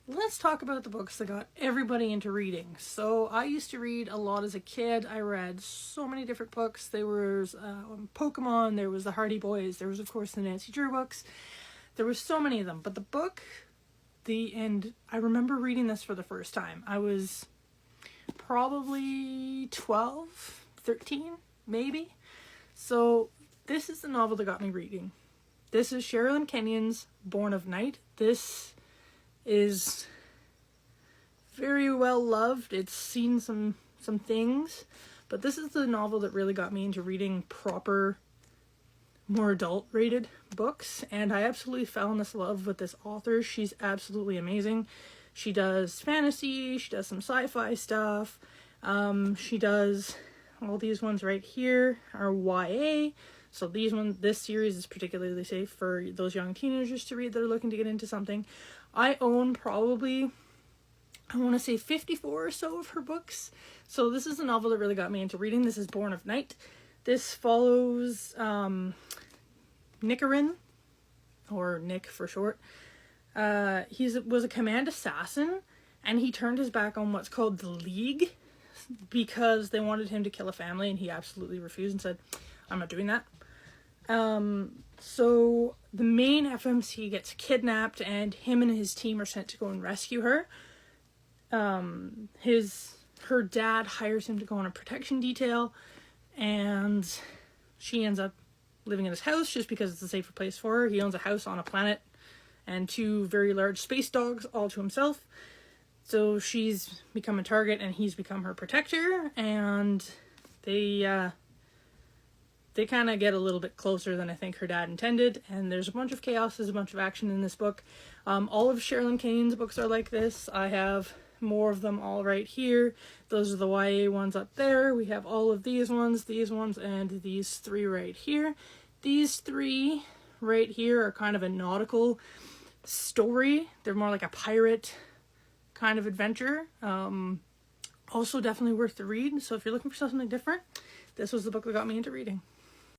let's talk about the books that got everybody into reading. So I used to read a lot as a kid. I read so many different books. There was Pokemon, there was the Hardy Boys, there was of course the Nancy Drew books. There were so many of them. But the book, I remember reading this for the first time. I was probably 12, 13, maybe. So this is the novel that got me reading. This is Sherilyn Kenyon's Born of Night. This is very well loved. It's seen some things, but this is the novel that really got me into reading proper, more adult rated books, and I absolutely fell in love with this author. She's absolutely amazing. She does fantasy, she does some sci-fi stuff, she does all these ones right here are YA. So this series is particularly safe for those young teenagers to read that are looking to get into something. I own probably, I want to say 54 or so of her books. So this is a novel that really got me into reading. This is Born of Night. This follows Nicarin, or Nick for short. He was a command assassin, and he turned his back on what's called the League because they wanted him to kill a family, and he absolutely refused and said, I'm not doing that. So the main FMC gets kidnapped, and him and his team are sent to go and rescue her. Her dad hires him to go on a protection detail, and she ends up living in his house just because it's a safer place for her. He owns a house on a planet and 2 very large space dogs all to himself. So she's become a target and he's become her protector, and they kind of get a little bit closer than I think her dad intended, and there's a bunch of chaos, there's a bunch of action in this book. All of Sherilyn Kenyon's books are like this. I have more of them all right here. Those are the YA ones up there. We have all of these ones, and these 3 right here. These 3 right here are kind of a nautical story. They're more like a pirate kind of adventure. Also definitely worth the read. So if you're looking for something different, this was the book that got me into reading.